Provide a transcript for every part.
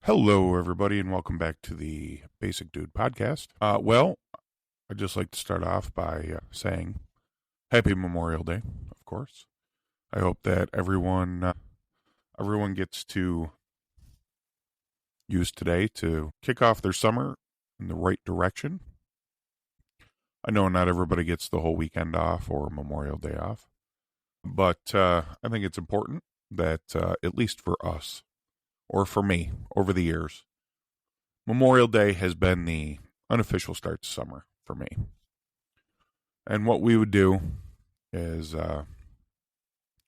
Hello, everybody, and welcome back to the Basic Dude podcast. I'd just like to start off by saying Happy Memorial Day, of course. I hope that everyone gets to use today to kick off their summer in the right direction. I know not everybody gets the whole weekend off or Memorial Day off, but I think it's important that at least for us, or for me, over the years, Memorial Day has been the unofficial start to summer for me. And what we would do is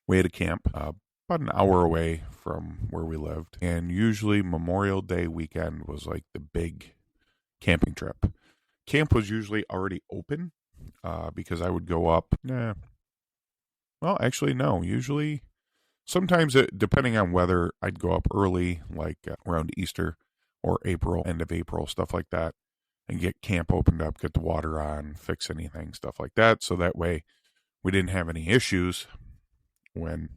we had a camp about an hour away from where we lived. And usually Memorial Day weekend was like the big camping trip. Camp was usually already open because I would go up. Actually, no. Usually, sometimes depending on weather, I'd go up early, like around Easter or April, end of April, stuff like that, and get camp opened up, get the water on, fix anything, stuff like that. So that way we didn't have any issues when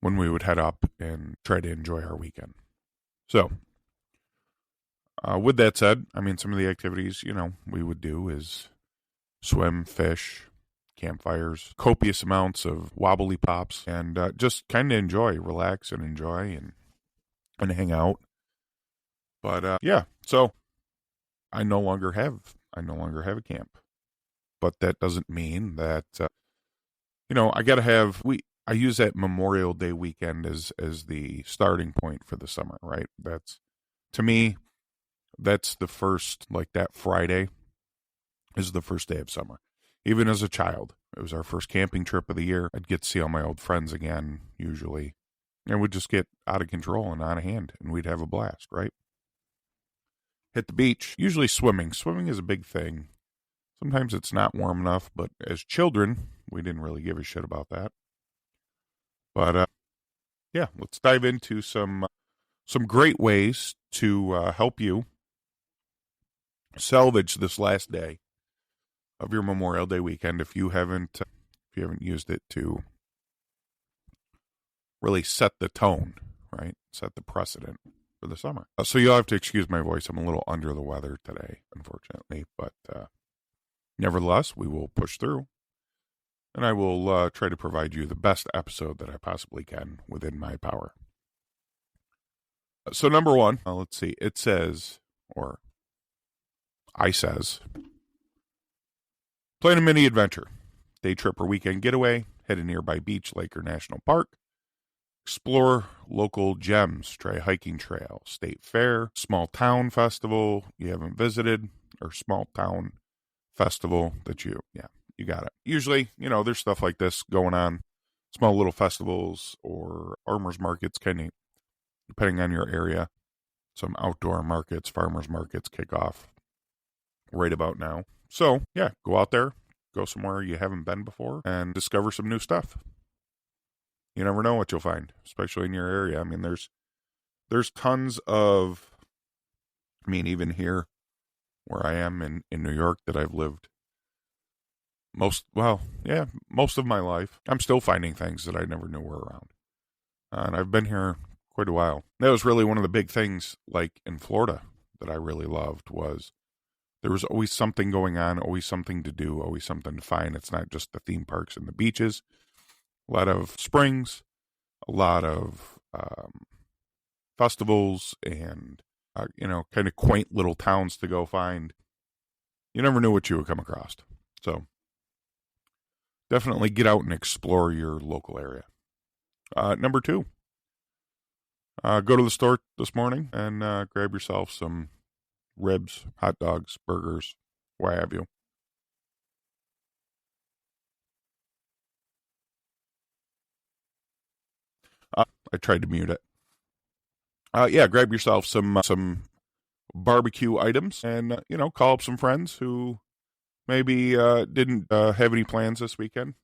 we would head up and try to enjoy our weekend. So with that said, I mean, some of the activities, we would do is swim, fish, campfires, copious amounts of wobbly pops, and just kind of relax and enjoy and hang out. But so I no longer have a camp. But that doesn't mean that I use that Memorial Day weekend as the starting point for the summer, right? To me, that's the first, like that Friday is the first day of summer. Even as a child, it was our first camping trip of the year. I'd get to see all my old friends again, usually. And we'd just get out of control and out of hand, and we'd have a blast, right? Hit the beach, usually swimming. Swimming is a big thing. Sometimes it's not warm enough, but as children, we didn't really give a shit about that. But let's dive into some great ways to help you salvage this last day of your Memorial Day weekend if you haven't used it to really set the tone, right? Set the precedent for the summer. So you'll have to excuse my voice. I'm a little under the weather today, unfortunately, but nevertheless, we will push through, and I will try to provide you the best episode that I possibly can within my power. So number one, let's see. It says, or I says, plan a mini adventure, day trip or weekend getaway, head a nearby beach, lake, or national park. Explore local gems, try a hiking trail, state fair, small town festival you haven't visited, or small town festival that you got it. Usually, there's stuff like this going on, small little festivals or farmers markets, kind of depending on your area. Some outdoor markets, farmers markets kick off right about now. So, go out there, go somewhere you haven't been before, and discover some new stuff. You never know what you'll find, especially in your area. I mean, there's tons of, even here where I am in New York that I've lived most of my life. I'm still finding things that I never knew were around. And I've been here quite a while. That was really one of the big things, like in Florida, that I really loved was there was always something going on, always something to do, always something to find. It's not just the theme parks and the beaches. A lot of springs, a lot of festivals, and kind of quaint little towns to go find. You never knew what you would come across. So definitely get out and explore your local area. Number two, go to the store this morning and grab yourself some ribs, hot dogs, burgers, what have you. I tried to mute it. Grab yourself some barbecue items and, call up some friends who maybe didn't have any plans this weekend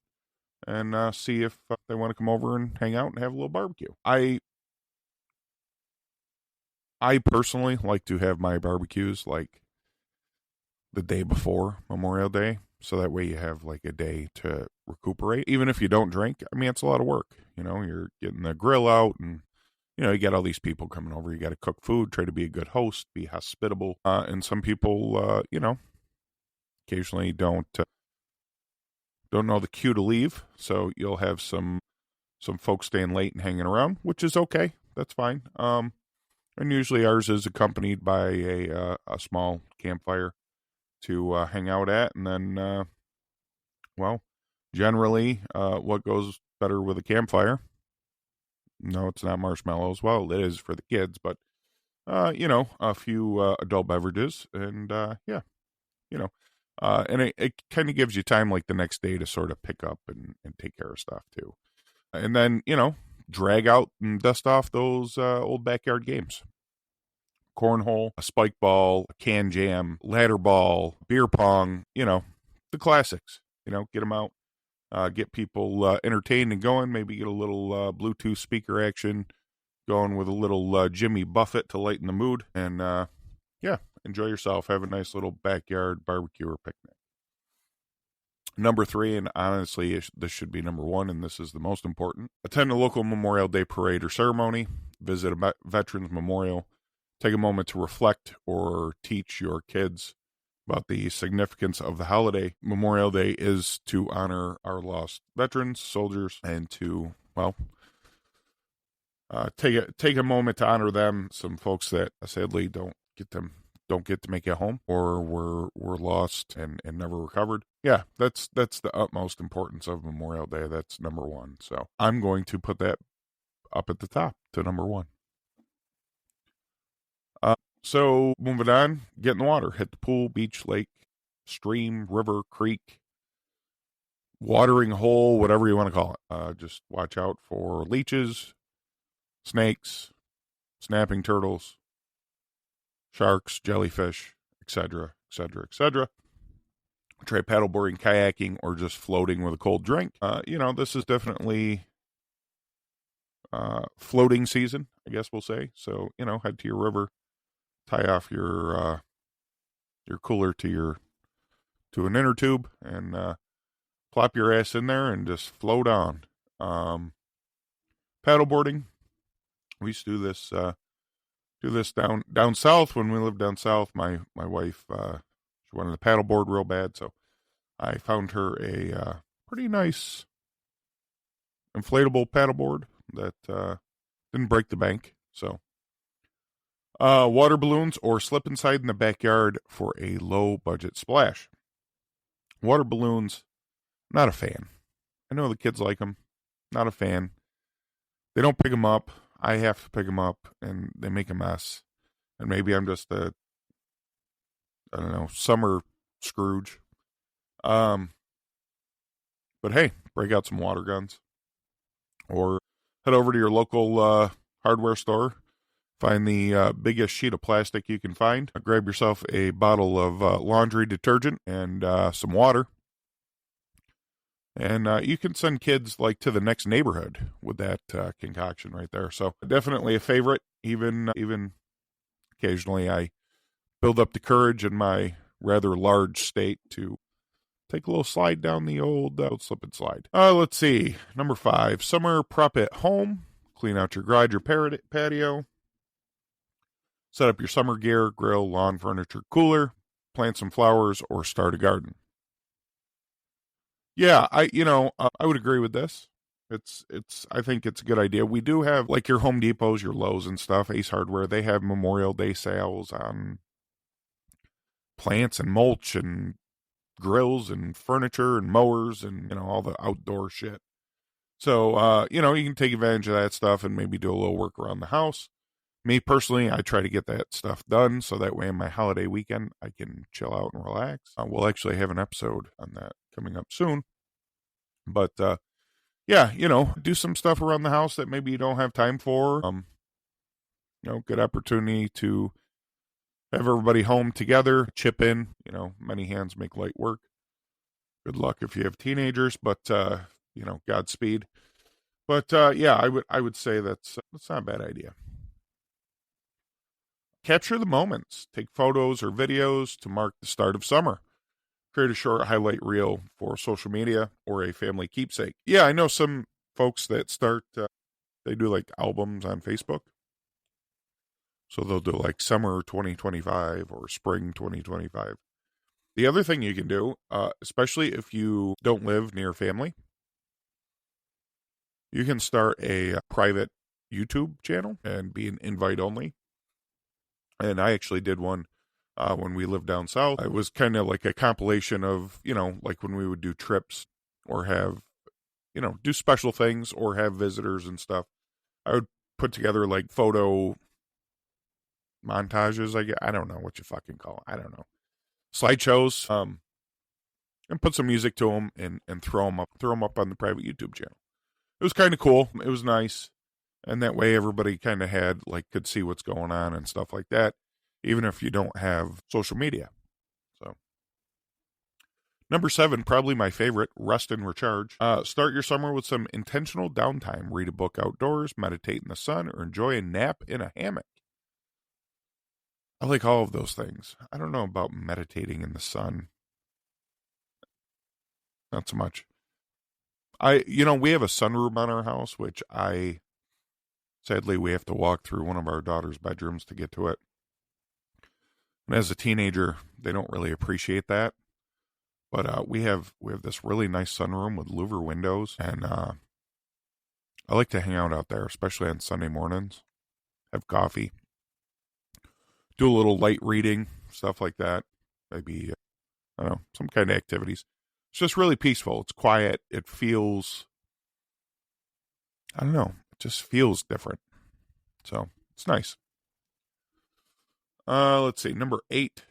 and see if they want to come over and hang out and have a little barbecue. I personally like to have my barbecues like the day before Memorial Day, so that way you have like a day to recuperate. Even if you don't drink, it's a lot of work. You're getting the grill out and you get all these people coming over. You got to cook food, try to be a good host, be hospitable. And some people, occasionally don't know the cue to leave. So you'll have some folks staying late and hanging around, which is okay. That's fine. And usually ours is accompanied by a small campfire to hang out at, and then well, generally, what goes better with a campfire? No, it's not marshmallows. Well, it is for the kids, but a few adult beverages, and yeah, you know, and it kind of gives you time, like the next day, to sort of pick up and take care of stuff too, and then drag out and dust off those old backyard games: cornhole, a spike ball, a can jam, ladder ball, beer pong. The classics. Get them out. Get people entertained and going. Maybe get a little Bluetooth speaker action going with a little Jimmy Buffett to lighten the mood. And yeah, enjoy yourself. Have a nice little backyard barbecue or picnic. Number 3, and honestly, this should be number 1, and this is the most important: attend a local Memorial Day parade or ceremony. Visit a veterans memorial. Take a moment to reflect or teach your kids about the significance of the holiday. Memorial Day is to honor our lost veterans, soldiers, and to, take a moment to honor them. Some folks that sadly don't get to make it home, or were lost and never recovered. Yeah, that's the utmost importance of Memorial Day. That's number 1. So I'm going to put that up at the top to number 1. So moving on, get in the water. Hit the pool, beach, lake, stream, river, creek, watering hole, whatever you want to call it. Just watch out for leeches, snakes, snapping turtles, sharks, jellyfish, etc., etc., etc. Try paddleboarding, kayaking, or just floating with a cold drink. This is definitely floating season, I guess we'll say. So, head to your river, tie off your cooler to an inner tube, and plop your ass in there and just float on. Paddleboarding, we used to do this down south when we lived down south. My wife, she wanted to paddleboard real bad, so I found her a pretty nice inflatable paddleboard that didn't break the bank. So water balloons or slip and slide in the backyard for a low budget splash. Water balloons, not a fan. I know the kids like them. Not a fan. They don't pick them up. I have to pick them up, and they make a mess. And maybe I'm just I don't know, summer Scrooge. But hey, break out some water guns, or head over to your local hardware store. Find the biggest sheet of plastic you can find. Grab yourself a bottle of laundry detergent and some water. And you can send kids to the next neighborhood with that concoction right there. So definitely a favorite. Even occasionally I build up the courage in my rather large state to take a little slide down the old slip and slide. Let's see. Number 5, summer prep at home. Clean out your garage or patio. Set up your summer gear, grill, lawn furniture, cooler. Plant some flowers or start a garden. Yeah, I would agree with this. I think it's a good idea. We do have your Home Depots, your Lowe's and stuff, Ace Hardware. They have Memorial Day sales on plants and mulch and grills and furniture and mowers and all the outdoor shit. So you can take advantage of that stuff and maybe do a little work around the house. Me personally, I try to get that stuff done so that way in my holiday weekend I can chill out and relax. We'll actually have an episode on that coming up soon. But yeah, do some stuff around the house that maybe you don't have time for. Good opportunity to have everybody home together, chip in. Many hands make light work. Good luck if you have teenagers, but Godspeed. But yeah, I would say that's not a bad idea. Capture the moments. Take photos or videos to mark the start of summer. Create a short highlight reel for social media or a family keepsake. Yeah, I know some folks that start They do like albums on Facebook. So they'll do like summer 2025 or spring 2025. The other thing you can do, especially if you don't live near family, you can start a private YouTube channel and be an invite only. And I actually did one when we lived down south. It was kind of like a compilation of, like when we would do trips or have, do special things or have visitors and stuff. I would put together like photo montages. I don't know what you fucking call it. I don't know. Slideshows, and put some music to them and throw them up on the private YouTube channel. It was kind of cool. It was nice. And that way everybody kind of could see what's going on and stuff like that, even if you don't have social media. So, number 7, probably my favorite, rest and recharge. Start your summer with some intentional downtime. Read a book outdoors, meditate in the sun, or enjoy a nap in a hammock. I like all of those things. I don't know about meditating in the sun. Not so much. We have a sunroom on our house, which sadly, we have to walk through one of our daughter's bedrooms to get to it. And as a teenager, they don't really appreciate that. But we have this really nice sunroom with louver windows, and I like to hang out there, especially on Sunday mornings. Have coffee, do a little light reading, stuff like that. Maybe I don't know, some kind of activities. It's just really peaceful. It's quiet. It feels, I don't know, it just feels different. So it's nice. Let's see. Number 8,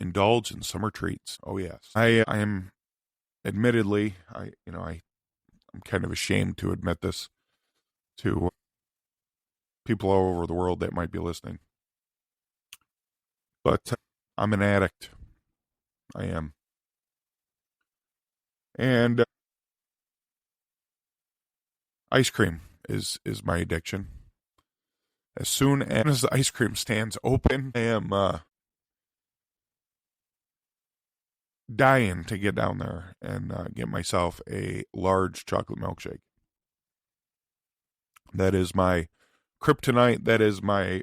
indulge in summer treats. Oh yes, I am. Admittedly, I'm kind of ashamed to admit this to people all over the world that might be listening, but I'm an addict. I am, and ice cream is my addiction. As soon as the ice cream stands open, I am dying to get down there and get myself a large chocolate milkshake. That is my kryptonite. That is my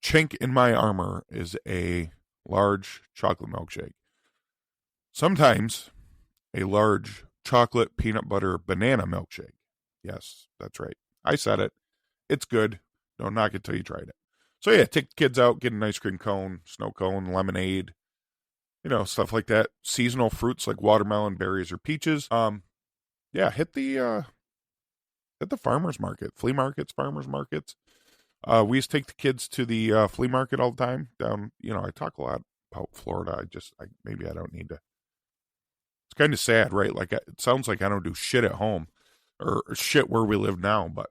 chink in my armor is a large chocolate milkshake. Sometimes a large chocolate peanut butter banana milkshake. Yes, that's right. I said it. It's good. Don't knock it till you tried it. So yeah, take the kids out, get an ice cream cone, snow cone, lemonade, stuff like that. Seasonal fruits like watermelon, berries, or peaches. Yeah, hit the farmers market, flea markets, farmers markets. We used to take the kids to the flea market all the time. Down, I talk a lot about Florida. Maybe I don't need to. It's kind of sad, right? Like it sounds like I don't do shit at home or shit where we live now, but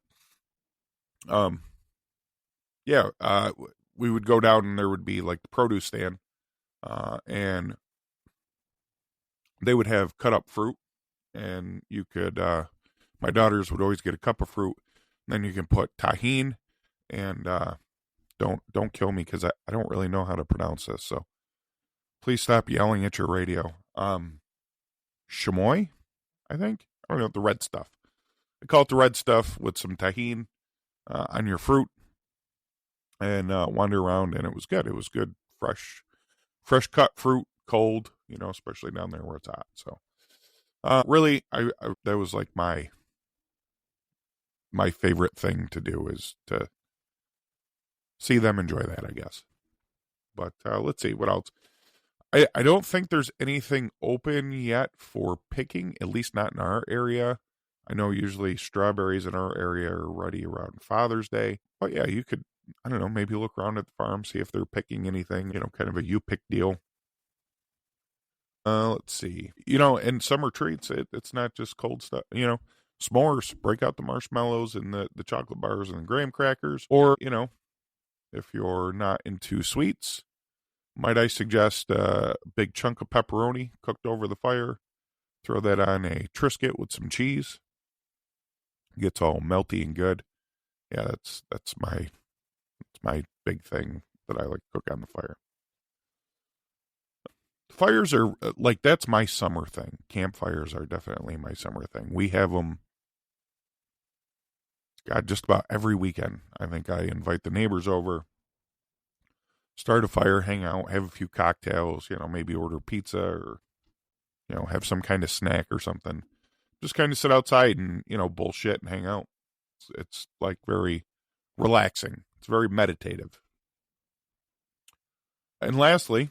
yeah, we would go down and there would be like the produce stand, and they would have cut up fruit, and you could. My daughters would always get a cup of fruit, and then you can put tahine, and don't kill me because I don't really know how to pronounce this, so please stop yelling at your radio. Chamoy, I think. I don't know, the red stuff. I call it the red stuff with some tahine on your fruit, and wander around, and it was good. It was good, fresh cut fruit, cold, especially down there where it's hot. So, really, I that was like my favorite thing to do is to see them enjoy that, I guess. But let's see what else. I don't think there's anything open yet for picking, at least not in our area. I know usually strawberries in our area are ready around Father's Day. But yeah, you could, I don't know, maybe look around at the farm, see if they're picking anything, kind of a you pick deal. Let's see. And summer treats, it's not just cold stuff, s'mores, break out the marshmallows and the chocolate bars and the graham crackers. Or, if you're not into sweets, might I suggest a big chunk of pepperoni cooked over the fire. Throw that on a Triscuit with some cheese. Gets all melty and good. Yeah, that's my big thing that I like to cook on the fire. Fires are that's my summer thing. Campfires are definitely my summer thing. We have them God, just about every weekend. I think I invite the neighbors over, start a fire, hang out, have a few cocktails, maybe order pizza or, have some kind of snack or something. Just kind of sit outside and, bullshit and hang out. It's like very relaxing. It's very meditative. And lastly,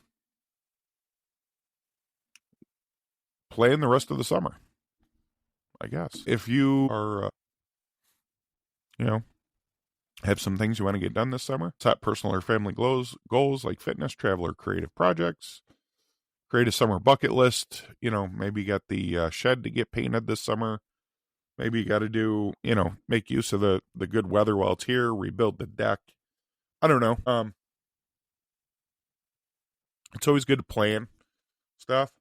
plan the rest of the summer, I guess. If you are, you know, have some things you want to get done this summer, set personal or family goals like fitness, travel, or creative projects. Create a summer bucket list. Maybe you got the shed to get painted this summer. Maybe you got to do, make use of the good weather while it's here, rebuild the deck. I don't know. It's always good to plan stuff.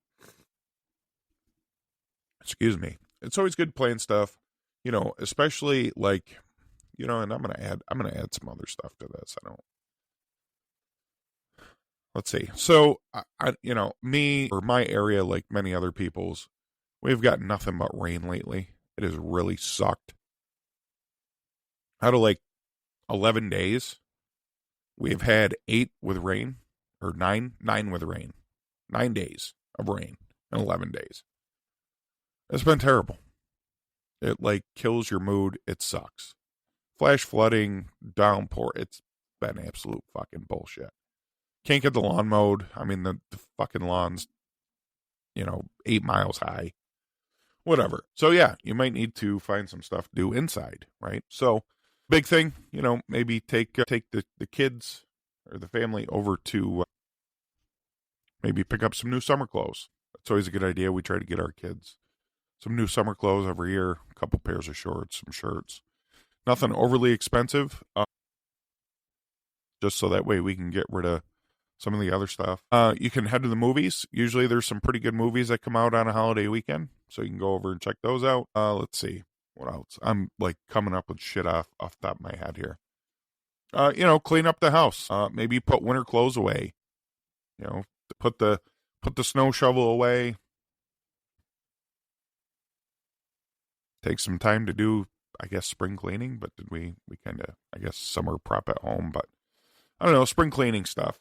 Excuse me. It's always good to plan stuff, especially like, and I'm gonna add some other stuff to this. Let's see. So me or my area, like many other people's, we've got nothing but rain lately. It has really sucked. Out of like 11 days, we've had 8 with rain, or nine with rain. 9 days of rain in 11 days. It's been terrible. It like kills your mood. It sucks. Flash flooding, downpour. It's been absolute fucking bullshit. Can't get the lawn mowed. I mean, the fucking lawn's, 8 miles high. Whatever. So, yeah, you might need to find some stuff to do inside, right? So, big thing, maybe take the kids or the family over to maybe pick up some new summer clothes. That's always a good idea. We try to get our kids some new summer clothes every year, a couple pairs of shorts, some shirts. Nothing overly expensive, just so that way we can get rid of some of the other stuff. You can head to the movies. Usually there's some pretty good movies that come out on a holiday weekend, so you can go over and check those out. Let's see. What else? I'm like coming up with shit off the top of my head here. Clean up the house. Maybe put winter clothes away. Put the snow shovel away. Take some time to do, I guess, spring cleaning, but did we kind of, I guess, summer prep at home, but I don't know, spring cleaning stuff.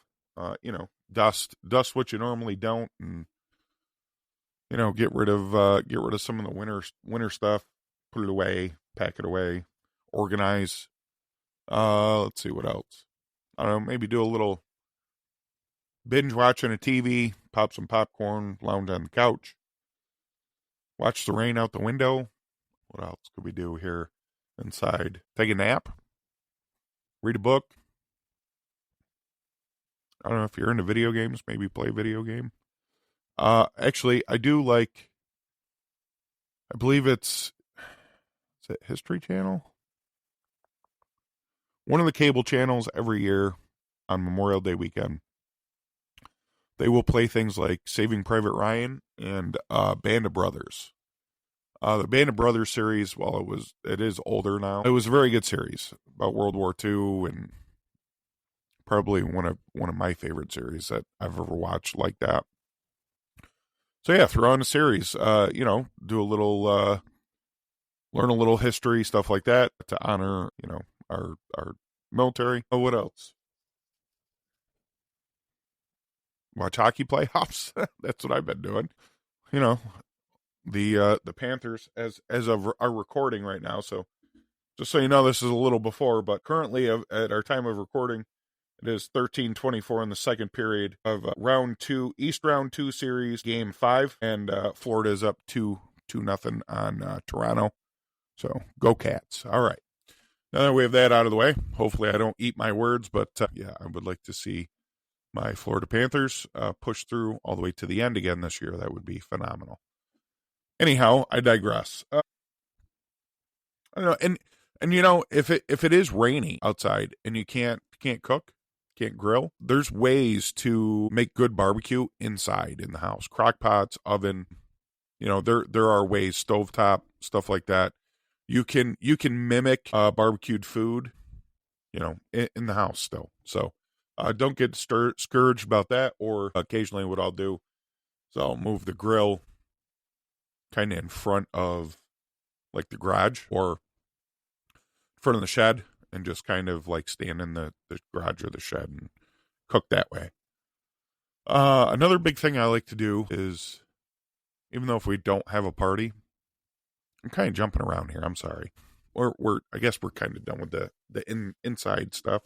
Dust what you normally don't, and get rid of some of the winter stuff, put it away, pack it away, organize. Let's see what else. I don't know, maybe do a little binge watching a TV, pop some popcorn, lounge on the couch, watch the rain out the window. What else could we do here inside? Take a nap, read a book. I don't know if you're into video games, maybe play a video game. Actually, I do like, I believe is it History Channel? One of the cable channels every year on Memorial Day weekend, they will play things like Saving Private Ryan and Band of Brothers. The Band of Brothers series, while it is older now, it was a very good series about World War II, and probably one of my favorite series that I've ever watched like that. So yeah, throw on a series. Do a little, learn a little history, stuff like that, to honor, our military. Oh, what else? Watch hockey playoffs. That's what I've been doing. The Panthers, as of our recording right now. So just so you know, this is a little before, but currently at our time of recording, it is 13:24 in the second period of round 2, East round 2 series, game 5, and Florida is up 2-0 on Toronto. So go Cats. All right. Now that we have that out of the way, hopefully I don't eat my words, but yeah, I would like to see my Florida Panthers push through all the way to the end again this year. That would be phenomenal. Anyhow, I digress. I don't know, and if it is rainy outside and you can't cook, can't grill, there's ways to make good barbecue inside in the house. Crock pots, oven, there are ways, stovetop, stuff like that. You can mimic barbecued food, in the house still. So don't get scourged about that. Or occasionally what I'll do is I'll move the grill kind of in front of like the garage, or front of the shed and just kind of like stand in the garage or the shed and cook that way. Another big thing I like to do is, even though if we don't have a party, I'm kind of jumping around here. I'm sorry. I guess we're kind of done with the inside stuff.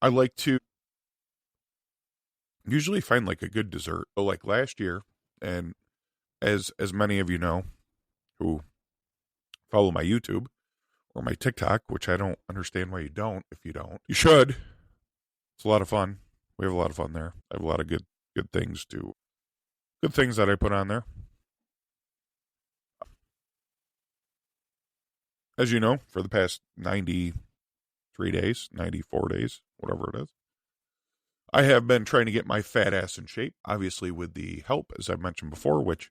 I like to usually find like a good dessert. So like last year, and as many of you know who follow my YouTube or my TikTok, which I don't understand why you don't. If you don't, you should. It's a lot of fun. We have a lot of fun there. I have a lot of good things that I put on there. As you know, for the past 93 days, 94 days, whatever it is, I have been trying to get my fat ass in shape, obviously with the help, as I mentioned before, which,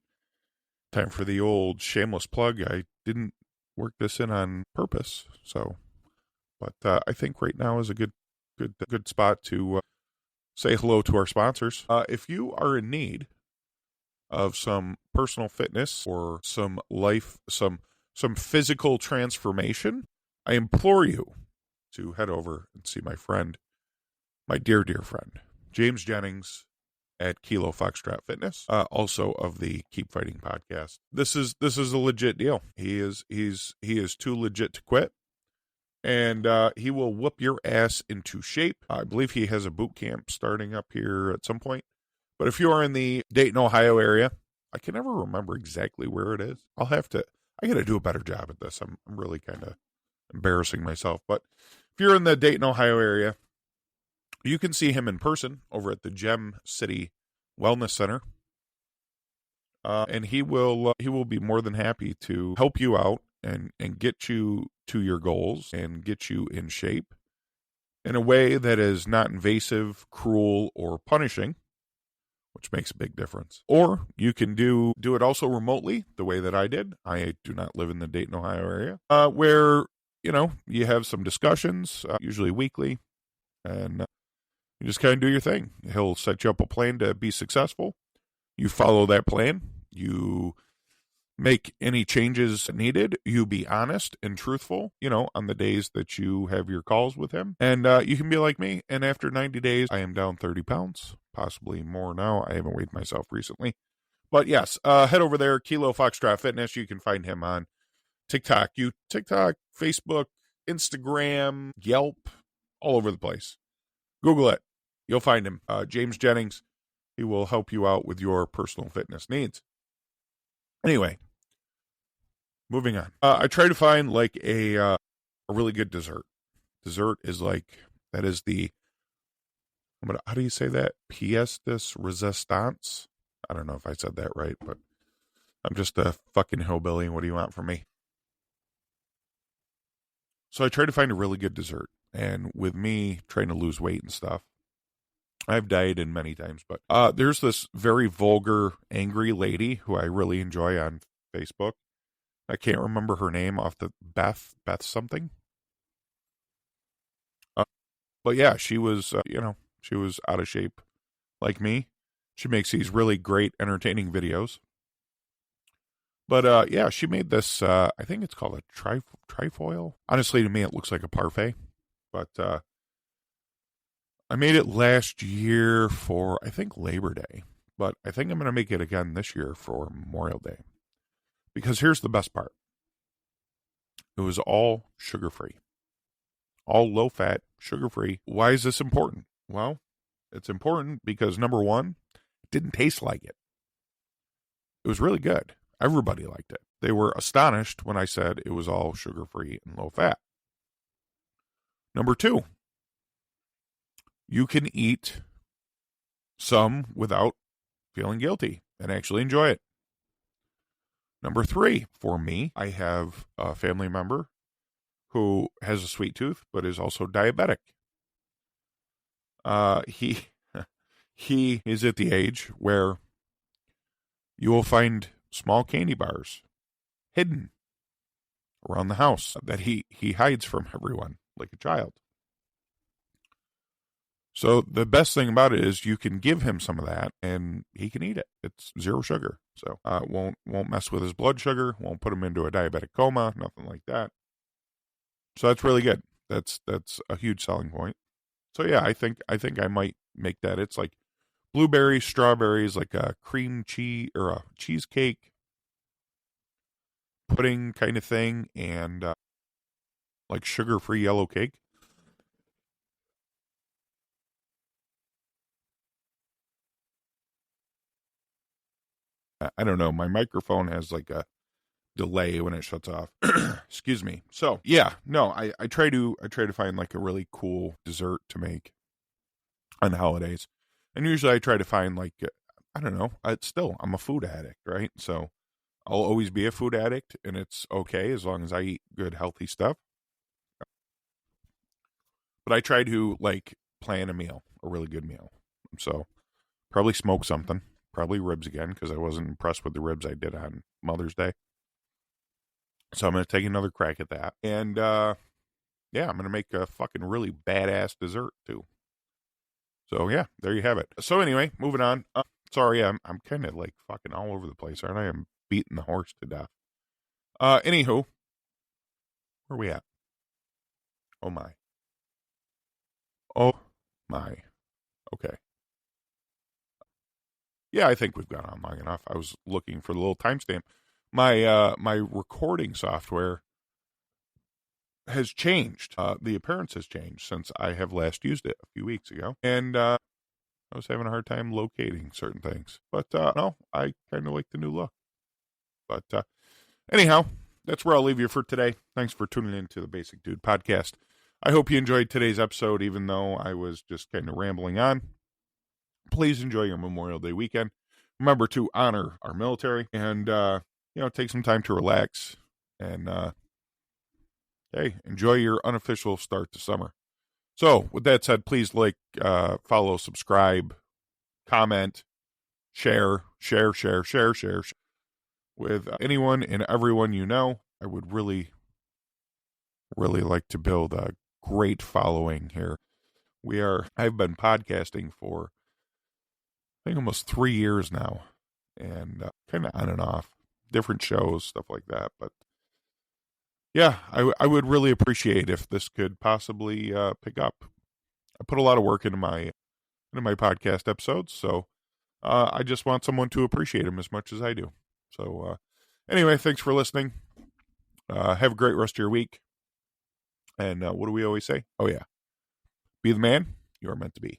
time for the old shameless plug, I didn't work this in on purpose. So, but I think right now is a good spot to say hello to our sponsors. If you are in need of some personal fitness or some physical transformation, I implore you to head over and see my friend, my dear friend, James Jennings at Kilo Foxtrot Fitness, also of the Keep Fighting podcast. This is a legit deal. He is too legit to quit, and he will whoop your ass into shape. I believe he has a boot camp starting up here at some point. But if you are in the Dayton, Ohio area, I can never remember exactly where it is. I got to do a better job at this. I'm really kind of embarrassing myself. But if you're in the Dayton, Ohio area, you can see him in person over at the Gem City Wellness Center. And he will be more than happy to help you out and get you to your goals and get you in shape in a way that is not invasive, cruel, or punishing, which makes a big difference. Or you can do it also remotely, the way that I did. I do not live in the Dayton, Ohio area, where, you have some discussions, usually weekly, and you just kind of do your thing. He'll set you up a plan to be successful. You follow that plan. You make any changes needed. You be honest and truthful, on the days that you have your calls with him. And you can be like me. And after 90 days, I am down 30 pounds, possibly more now. I haven't weighed myself recently. But yes, head over there, Kilo Foxtrot Fitness. You can find him on TikTok, Facebook, Instagram, Yelp, all over the place. Google it. You'll find him. James Jennings. He will help you out with your personal fitness needs. Anyway, moving on. I try to find like a really good dessert. Dessert is that is the, how do you say that? Pièce de résistance? I don't know if I said that right, but I'm just a fucking hillbilly. What do you want from me? So I try to find a really good dessert. And with me trying to lose weight and stuff, I've dieted many times, but there's this very vulgar, angry lady who I really enjoy on Facebook. I can't remember her name off the Beth something. But yeah, she was, she was out of shape like me. She makes these really great, entertaining videos. But yeah, she made this, I think it's called a trifoil. Honestly, to me, it looks like a parfait. But I made it last year for, I think, Labor Day. But I think I'm going to make it again this year for Memorial Day. Because here's the best part. It was all sugar-free. All low-fat, sugar-free. Why is this important? Well, it's important because, number one, it didn't taste like it. It was really good. Everybody liked it. They were astonished when I said it was all sugar-free and low-fat. Number two, you can eat some without feeling guilty and actually enjoy it. Number three, for me, I have a family member who has a sweet tooth but is also diabetic. He he is at the age where you will find small candy bars hidden around the house that he hides from everyone like a child. So the best thing about it is you can give him some of that and he can eat it. It's zero sugar. So won't mess with his blood sugar, won't put him into a diabetic coma, nothing like that. So that's really good. That's a huge selling point. So yeah, I think I might make that. It's like blueberries, strawberries, like a cream cheese or a cheesecake pudding kind of thing, and like sugar-free yellow cake. I don't know. My microphone has like a delay when it shuts off. Excuse me. So yeah, no, I try to find like a really cool dessert to make on holidays, and usually I try to find like I don't know. It's still I'm a food addict, right? So I'll always be a food addict, and it's okay as long as I eat good, healthy stuff. But I try to like plan a meal, a really good meal. So probably smoke something, probably ribs again because I wasn't impressed with the ribs I did on Mother's Day. So I'm gonna take another crack at that, and yeah, I'm gonna make a fucking really badass dessert too. So yeah, there you have it. So anyway, moving on. Sorry, I'm kind of like fucking all over the place, aren't I? I'm beating the horse to death. Anywho, where are we at? Oh my. Oh my. Okay. Yeah, I think we've gone on long enough. I was looking for the little timestamp. My recording software has changed. The appearance has changed since I have last used it a few weeks ago, and I was having a hard time locating certain things. But no, I kind of like the new look. But anyhow, that's where I'll leave you for today. Thanks for tuning in to the Basic Dude podcast. I hope you enjoyed today's episode, even though I was just kind of rambling on. Please enjoy your Memorial Day weekend. Remember to honor our military and, take some time to relax and, hey, enjoy your unofficial start to summer. So, with that said, please follow, subscribe, comment, share with anyone and everyone you know. I would really, really like to build a great following here. I've been podcasting for I think almost 3 years now, and kind of on and off, different shows, stuff like that. But yeah, I would really appreciate if this could possibly pick up. I put a lot of work into my podcast episodes, so I just want someone to appreciate them as much as I do. So anyway, thanks for listening. Have a great rest of your week. And what do we always say? Oh yeah, be the man you are meant to be.